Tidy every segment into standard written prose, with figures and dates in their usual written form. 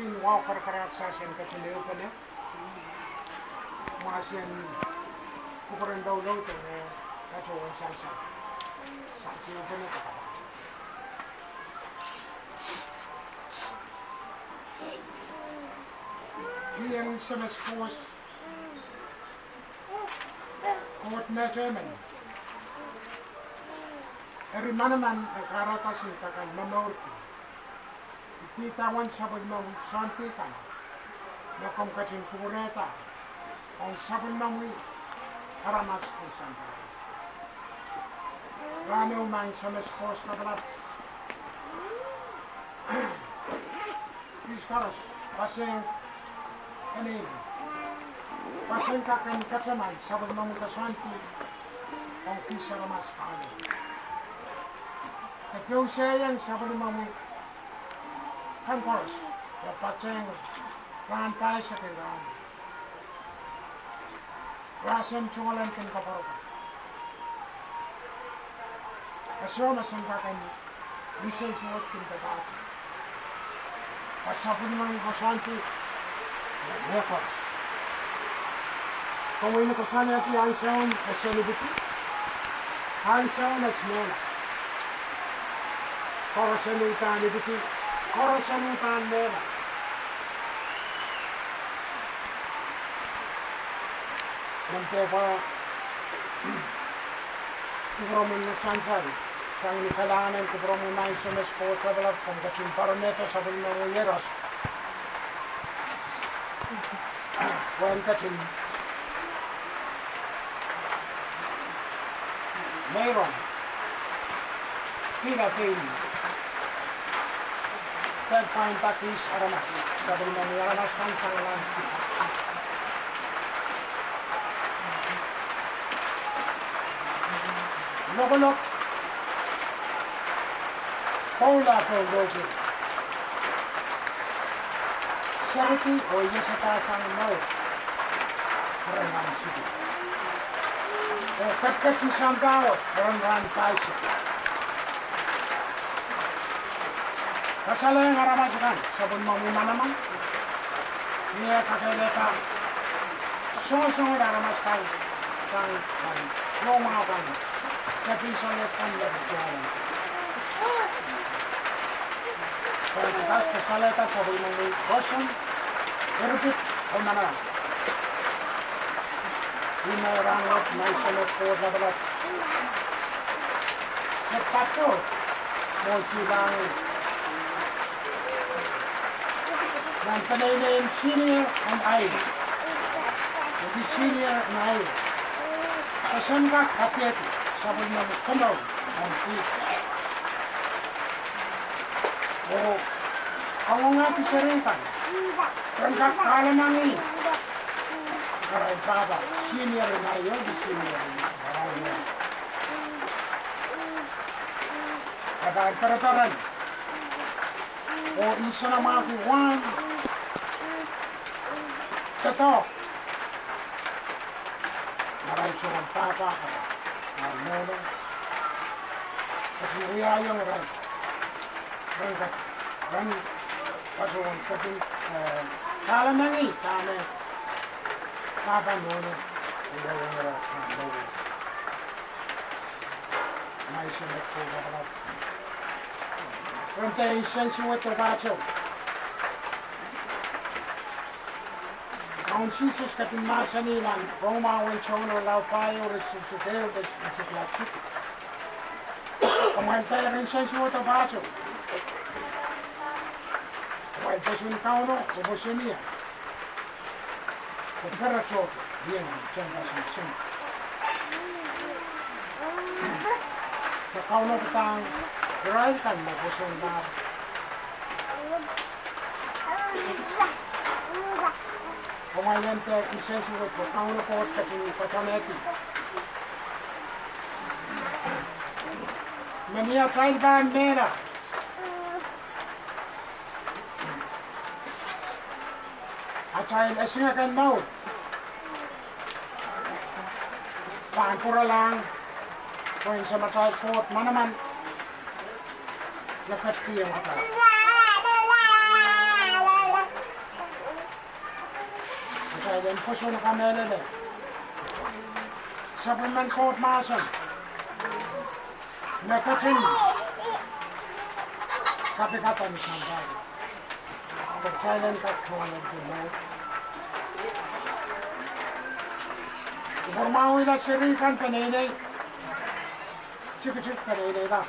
pin wow karakaraksasan kacileo pa niya. Masyan kukuran daw ito kacawang salsa. Salsa pa niya. Yang semeskos kot measurement. Eri manaman karatasin kakan mamorti. Ikitawan sabon mong santikan. Nakom kacin kureta. Ang sabon mong haramas kong santikan. Rame umang semeskos na balat. Piskaros, paseng kanil. Paseng kakan kacaman, sabon mong kasanti. Ang pisaramas kani. Kaya sayang sabon mong kankoros. Ya paseng rantai sa kailangan. Rasen chungalan kin kaparokan. Kasama sang kakan bisay suot kin kaparokan. Pasapun mong kasanti. Record. Kung ino ko sana iti ang sound na celebrity. Ang sound na smola. Koro sanutan iti. Koro sanutan mera. Nante pa kubromin na sansari. Kang inikalanan kubromin na isumes po sa balat. Kung katsimparo neto sa bulong yeros. When kacin mayroon pinatin tagpain takis aramas sabi mo may aramas kang sangalan lokolok paula kong dosi charity o yasata sang mau Orang situ. Kat di Sambawat, orang Paisi. Kasala yang aramaskan, sabun mau manaman. Niya kakeleta. Sungo-sungo aramaskan sang lomakan. Tapi saletan dari jalan. Kalau kita kesaleta sabun mau kosong, berebut mana? Lima rangot, may salot po na balat. Sepato, mo silang ng panay na yung senior and I. Hindi senior and I. Kasan ka kapit, sabon na kumaw, ang pit. O, ang nga pisarikan, kung kakalamangin, karay baba, senior na yun, di senior na yun. Kadaan parataran. O isa na mga kuwan. Kato. Maray churang papa, marmono. Kasi uyayong ray. Ran, pasuwan kating kalamangi, kame. Papa mono, uyayong ray. May sinet ko kapalat. Kung tayo sensuwa ito bacho. Ang sisis kating masa nilang, Roma, Wenchono, Laupayo, Resusiteo, Resusitlasik. Kung tayo rin sensuwa ito bacho. Kung pasun kauno, kubusin niya. Kung karacho, bien, dyan pasun sin. Kung kauno kitang Gerai kan mabusun na. Kumayan te isensuot ko kauno ko kasi patoneti. Mania child ban mera. A child asinga kan mau. Paan pura lang. Kung sa child court manaman. Lakat ko yung kata. Kailan po siya nakamelele. Supplement court maasan. Nakatin. Kapikatan siyang bago. Kailan ka kumalag din mo. Ibarmawi na sirikan panenay. Chik-chik panenay na.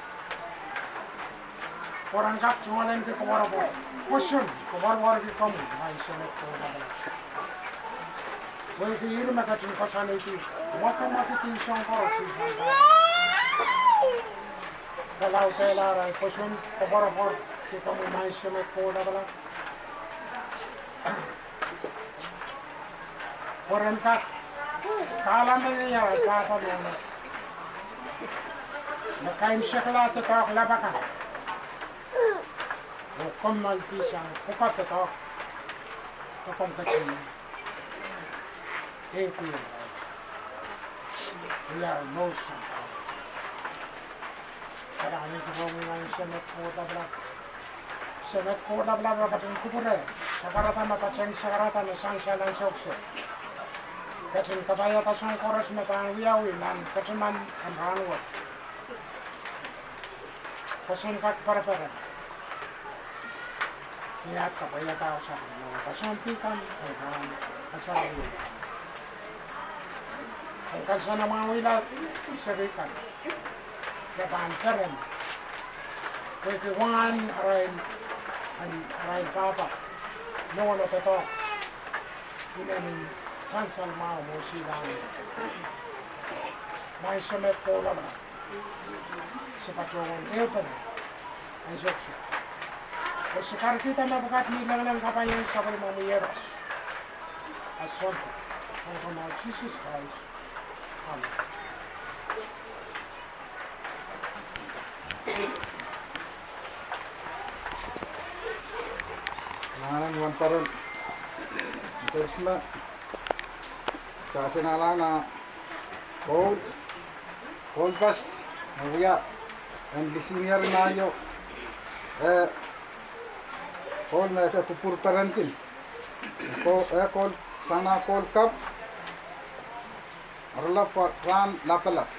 Orang kat cumalan ke kawara po. Question, kawar-war ke kamu. Ay, sunod ko na ba. Wala kiri makatin kasanay ti. Makatin siyang korasi siyang bago. Kalau telara, question, kawar-war ke kamu. Ay, sunod ko na ba. Orang kat kalam niya papa mo na. Nakain sekla to tak labakan. Hukom malpisang hukat to. Hukom kacin. Eki. Ya motion. Para ni ko ngayon sa net ko tabla. Sa net ko tabla kacin kupure. Sakarata makaceng sakarata na sangsya lang sokso. Kacin kabaya tasang koras matang wiyawi man kaciman ang hanwat. Kacin kak para-para. Niat kabaya tao sa mga kasampikan ang hanwat. Kasabi. Ang kansa na mga wilat, sarikan. Japan karen. Kwekiwan arayin papa. No one at all. Inanin kansal mau mo silang. May sumet ko naman. Sa patungan ewan. Ang sokso. O sakar kita mabukat nilang ng kapayan sa mga miyeros. Aswanta. Ang kamay Jesus Christ. Amen. Wan parol. Sersma. Sa sinala na cold pass nawiya and Mesihner nayo cold na ka pupurtarantin cold sana cold cup arla ran lapala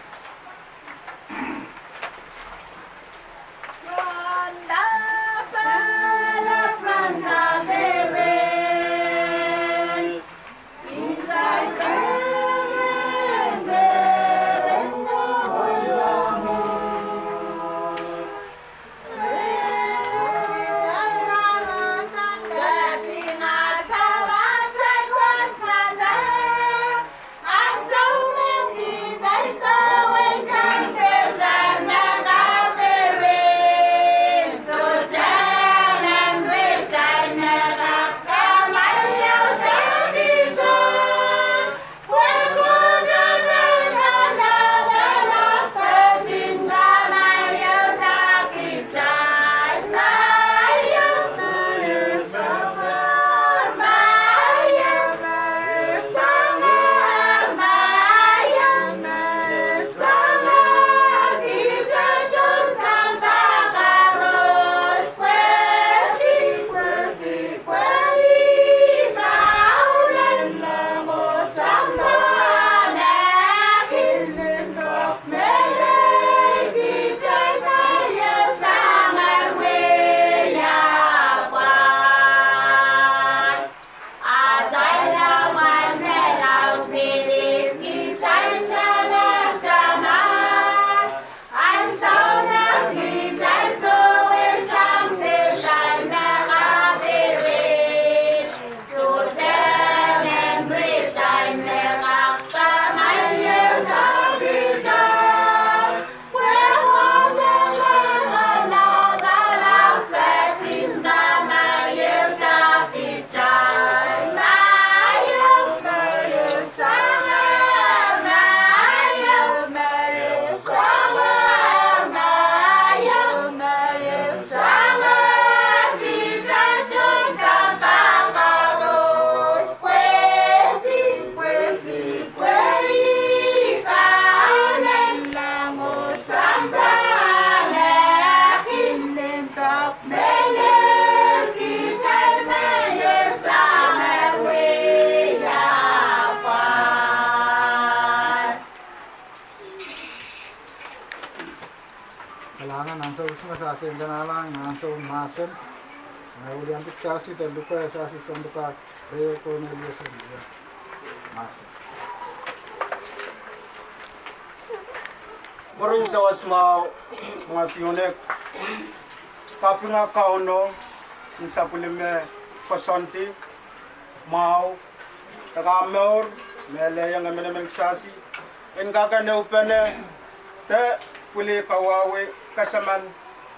Ang Masen Ganalang, Nanso Masen, William Sasi, the Luca Sasi Sanduka, Ray Cornelius, Masen. Maroon sa wasma mga siyunek kapinga kauno sa pulime pasonti mau tagamor mele yang amenemeng sasi en gaga ne upene te puli kawawe kasaman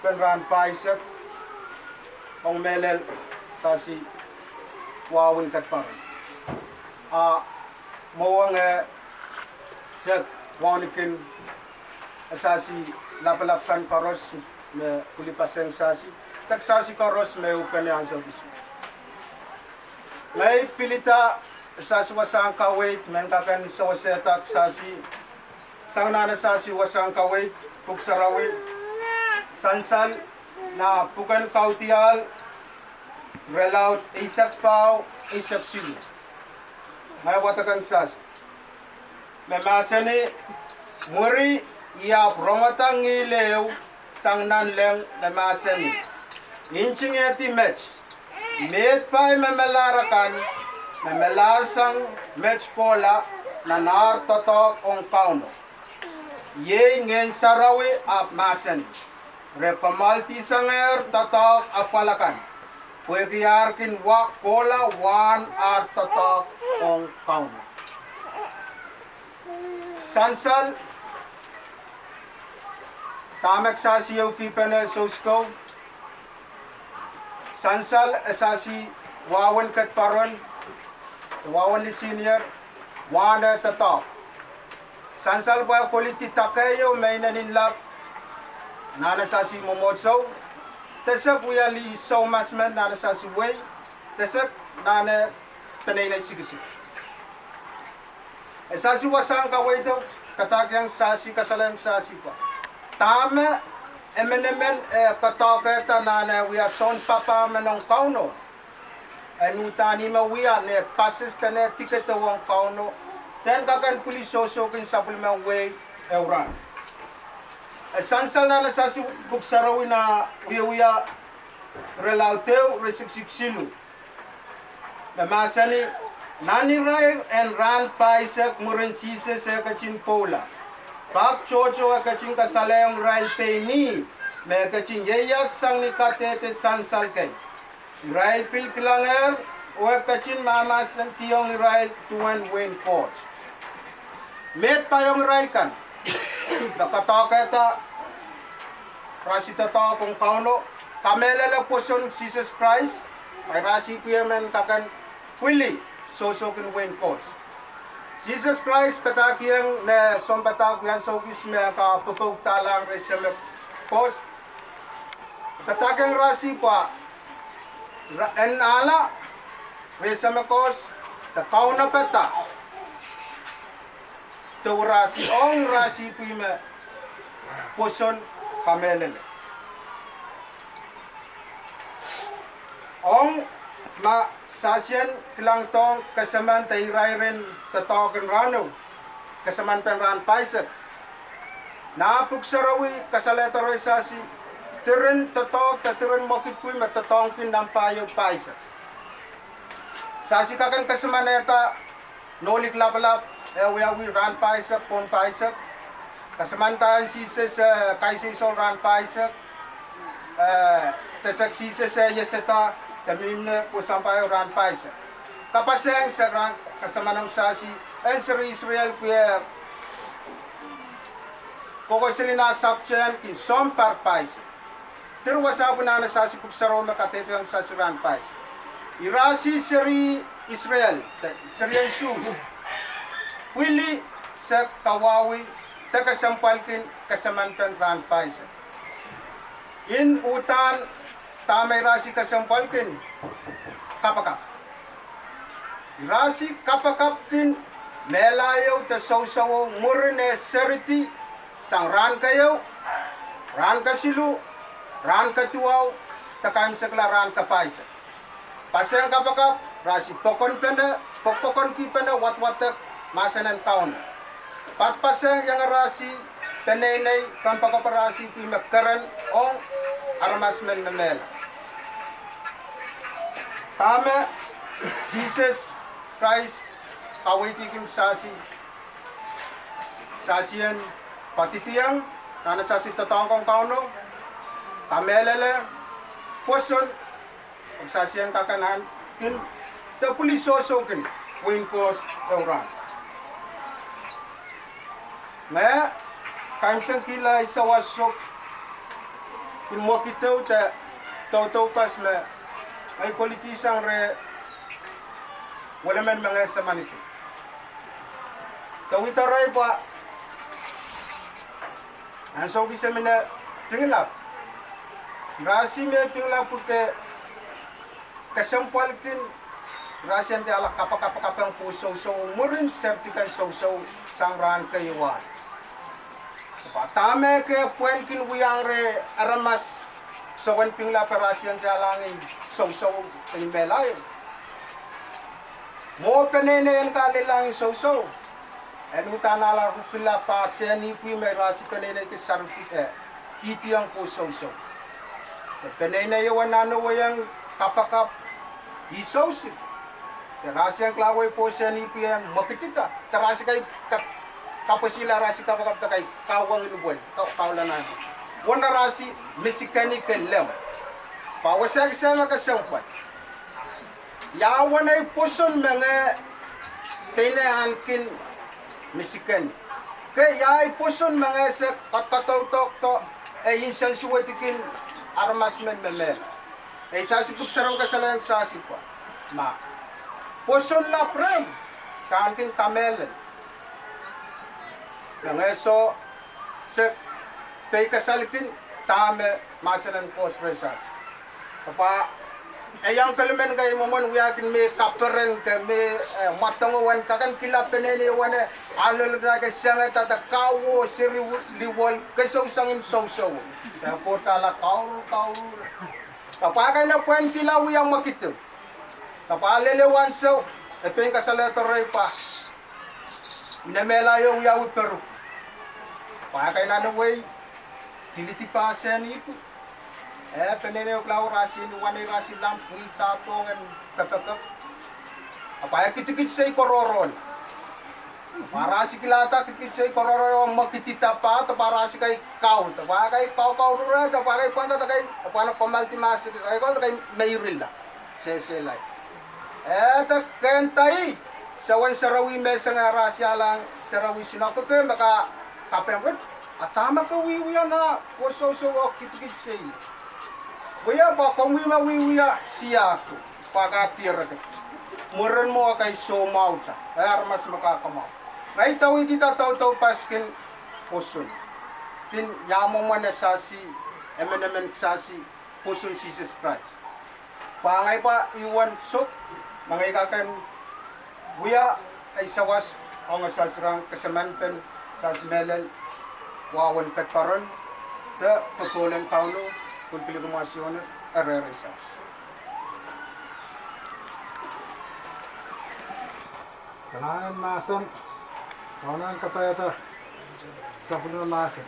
penran paisa ong melel sasi wawin katpar mawang sek wanikin asasi lapalapan karos me kulipaseng sasi tak sasi karos me upene ansel bismo may pilita asasi wasang kawait men kakan sa wasetak sasi sang nana sasi wasang kawait puksarawi sansal na pukan kautial relaut isak pau isak silu may watakan sasi me masani muri ia promatang ileu sang nanleng na masani inching eti match met pai memelarakan memelar sang match pola na nar totok ong kauno ye ngen sarawi ap masani repamalti sanger totok apalakan puegiarkin wak pola wan ar totok ong kauno sansal tamek sasi yaw kipene sosko sansal asasi wawan kat paron wawan li senior wana tatok sansal ba koliti takayo may naninlap nana sasi momotso tesak uyali so masman nana sasi way tesak nana tanay na sigisig asasi wasang kaway daw katakyang sasi kasalang sasi pa tama emenemen katoketa nane we are son papa menong kauno enutani ma we are ne passes tane ticket wong kauno ten kakan puliso so kin supplement we euran esansal na sa si buksarawi na uya relauteu resiksiksilu na masani nani rai and ran paisak murensise se kachin pola Pak chocho kacing kasalayang rail pay ni me kacing yeyas sang ni katete sansal kay rail pil kilanger o kacing mamas ang kiyong rail tuwan wen coach met payong rail kan nakataka ta rasita ta kung kauno kamela la poson Jesus Christ ay rasi piyaman kakan kwili sosokin wen coach Jesus Christ patakyang na sombatak yan sokis me ka pupog talang reseme pos patakyang rasi pa en ala reseme kos ta kauna peta to rasi ong rasi pime poson kamelele ong ma sasyan kilang tong kasaman tayray rin tatokin rano kasaman penran paisak napuksarawi kasaletaroy sasi tirin tatok tatirin mokitpuy matatongkin ng payo paisak sasi kakan kasaman eta nolik lapalap ewawi ran paisak pon paisak kasamantaan sises kaisisol ran paisak tasak sises yeseta Tamimne po sampayo ran paisa. Kapaseng sa ran kasamanang sasi en sa Israel kuya koko silina sapchen kin som par paisa. Tirwasabu na sasi puksaro makatete ang sasi ran paisa. Irasi seri Israel, seri Jesus. Wili sa kawawi takasampalkin kasamantan ran paisa. In utan tamay rasi kasampalkin kapakap rasi kapakapkin melayaw ta sausaw murne seriti sang ran kayaw ran kasilu ran katuaw takan sakla ran kapaisa pasang kapakap rasi pokon ki pena wat masanan kaon paspasang yang rasi penenay kampakaparasi pi makaran ong aramas men memela. Tame Jesus Christ kawitikim sasian patitiang nana sasi tatangkong kauno kamelele poson sasian kakanan kin the police also kin win post orang me kansang kila isawasok kin mo kitaw ta tau pas me ay politisang re wala man mga sa manito. Tawita ray pa ang so bisa mina tingilap rasi me tingilap puke kasampal kin rasi ante ala kapang puso so murin sertikan so sangran kayuan patame ke puen kin wiyang re aramas sawan pingla perasi ante alangin so penibelay mo penene yang kalilang so enu tanala rupila pa seni pi me rasi penene ke sarupi kiti yang ko so penene yo wanano yang kapakap isosi rasi yang klawai po seni pi yang makitita terasi kai kapasila rasi kapakap takai kawang itu boy kaulan wana rasi mesikani ke lem pawasak sama kasampan ya wana poson mga pene ankin mesikani ke ya poson mga sa katataw to insan suwatikin armasmen memel sasipuk sarang kasalang sasipa ma poson la prem kankin kamel mga so se pay kasalikin tame masalan kos resas apa yang kalimen kay momon wiyakin me kaperen ke me matangowan kakan kila penene wane alol da ke sanga tata kawo siri liwol ke sangin so ta portala kaur apa kay na puen kila wiyang makitu apa lelewan so pen kasala toray pa minamela yo wiyaw peru pa kay na way tiliti pa seni itu penene klaw rasi wani rasi lam pulita tongen kakak apa ya kitikit say kororon parasi kilata kitikit say kororon makitita pa to parasi kay kaw to pa kay kaw rura to pa kay panta kay apa na komalti masik ay ko kay mayrilla seselay ta kentai sawan sarawi mesa nga rasi alang sarawi sinako ke maka kapeng atama ka wiwiya na so kitikit say kuya ba kung wiwiya siya ko pagatira ka muren mo kay so mauta ay armas makakamaw ngay tawin kita taw paskin puson kin yamo man sasi emenemen sasi puson Jesus Christ pangay pa iwan sok mangay kakan kuya ay sawas ang sasrang kasamanpen sasmelel wawan petparon te patulan paulo kung piligumasyon areresas. Kananan masan, kaunan kapayata sa puno masan,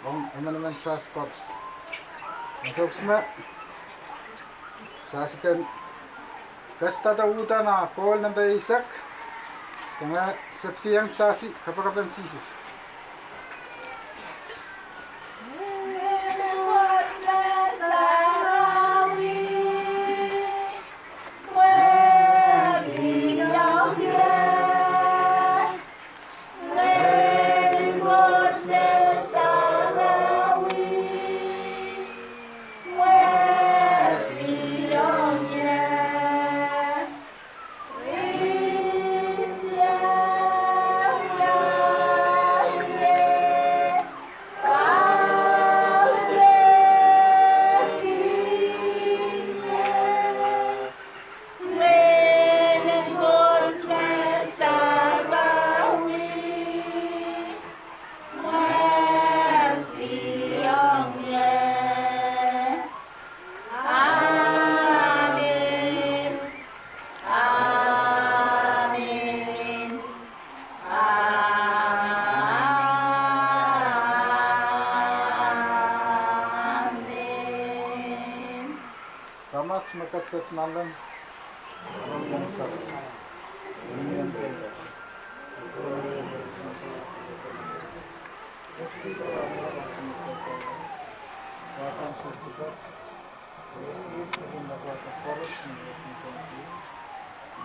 kung naman trust corps. Nasuksma, sasikan kasta tawuta na call ng baisak, kaya sakiyang sasi kapakapan sisis. spetsnallen. Orang bangsa. Ini yang beda. Kawasan Sultukat. Ini segunda kota forest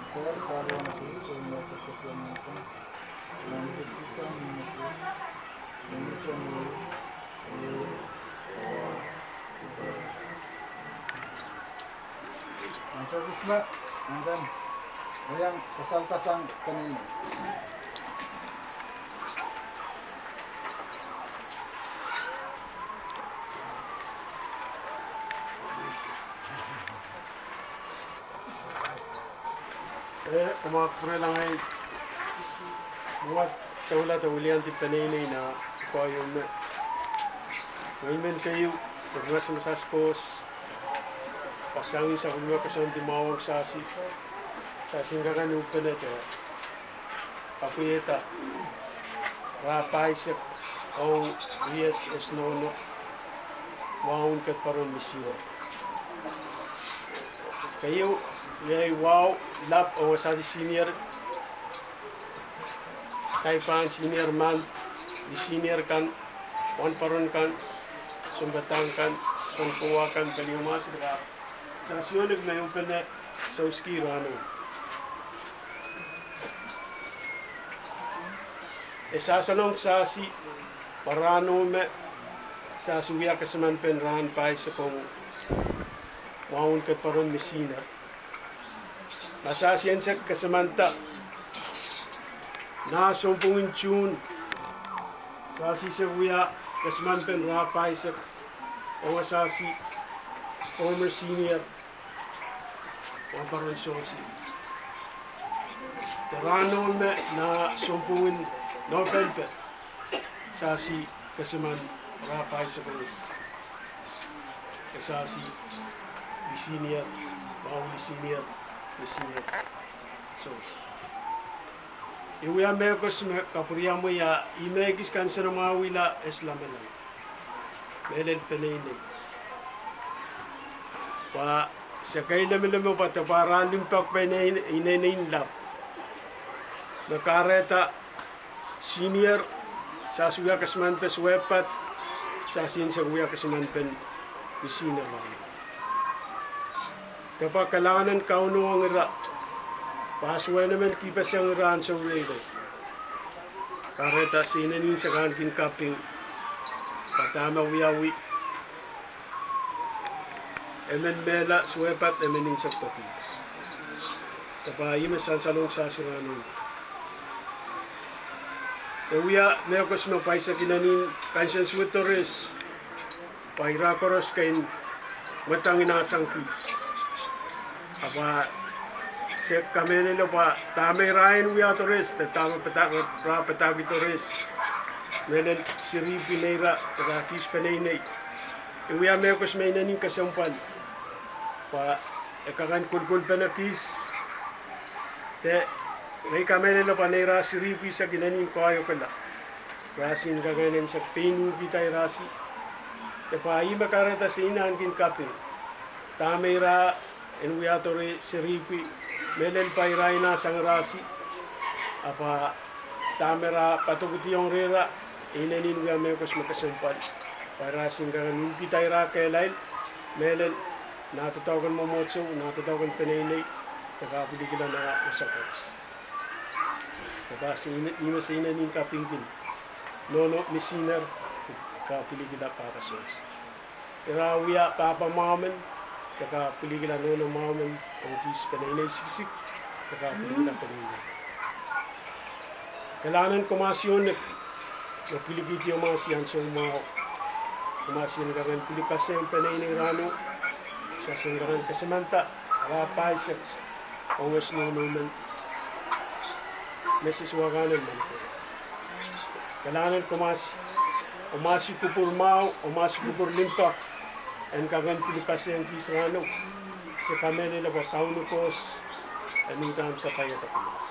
Inter karuan itu mereka kesehatan. Lanjut bisa menuju ang service ba? Hanggang yang kasaltasang kanina. Umakapura lang ay buat tawala tawalian ti panay na ko yung na. Ngayon kayo, pagmas mo sa skos, pasangin sa kulma kasang dimawag sasi kakan upan na ito. Kapuyeta, rapay sa o yes es nono, wawon kat paron misiwa. Kayo, yay wow, lap o sasi senior, saipan senior man, di senior kan, wan paron kan, sumbatang kan, sumpuwa kan, kaliumas, sa siyonig na yung pene sa uskiro ano. Sasalong sasi, parano me, sa suya kasaman penrahan pa sa kong wawon kat paron Mesihner. Masasiyan sa kasamanta na sumpungin tune sasi sa kuya kasman pen rapay sa o sasi former senior o paron sosi terano me na sumpungin no pelpe sasi kasman rapay sa kuya kasasi senior senior Mesihner Jose. Iuya mekos me kapuriamo ya imegis kanser mawila eslamalan. Melen penene. Pa sakay namin mo pataparan pak penein inenin lap. Nakareta senior sa suya kasmantes wepat sa sin sa suya kasmanpen Mesihner Jose. Kapag kailangan kauno ang ira, pasway naman kipas ang iraan sa uwede. Kareta sinanin sa kankin kaping patama wiyawi. Emen mela swepat emenin sa papi. Kapag imasan salong sa siranon. Ewiya mekos mapay sa kinanin kansiyan switores. Pairakoros kain matang inasang kis. Apa se kamene lo pa tame rain wi atores te tame petabi tores menen siri pineira ta kis penene e wi ame ko smene nin kasampan pa e kagan kulkul penakis te nei kamene lo pa neira siri pi sa ginanin ko ayo kala rasin kaganen sa pinu bitay rasi te pa ima karata sinan kin kapin tame ra en wiatore seripi melen pairai na sangrasi apa tamera patuguti yung rera inanin wiya mekos makasempan para singgangan pitay ra kailain melen natatawagan mo motso natatawagan penene tagapili na usapos kaba sina inanin kapingin nono Mesihner kapili kita para sos era wiya papa mamen kaka piligila nono mamen ang kis penene sisik kaka piligila penene kailangan komasyon na piligiti yung mga siyan sa umao komasyon kagan pilikasen penene rano sa singgaran kasamanta rapay sa ongas nono men nesiswaganan man kailangan komasi kupur mau komasi kupur limpak en kagan pilipase ang kisrano sa kamene na bakauno kos anutan kapaya tapulas.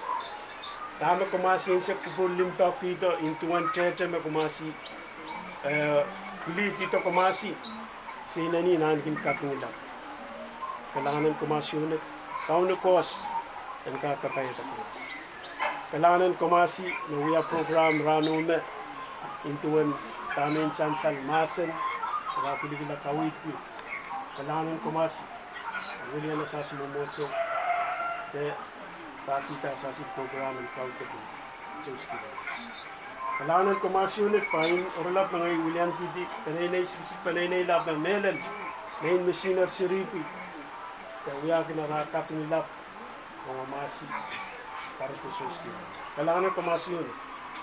Tama kumasin sa kupur limpak pito intuan cheche me kumasi kulit ito kumasi sinani nankin katulak. kailangan kumasyunit. Kauno kos, dan kakapayat akuas. Kailangan kumasi, na we program ranume, intuan tamin sansal masen, pagkapiligila kawit ko. Kailangan kumasi, ang wili na sa sumumotso, kaya pakita sa si program ng Kaudek. Kailangan kumasyunit, pahin orlap ng ay William P.D. Panay lap ng Melel, main Mesihner Jose. Kaya uya kinarakap nilap, mga masi, para po sa Kailangan kumasyunit.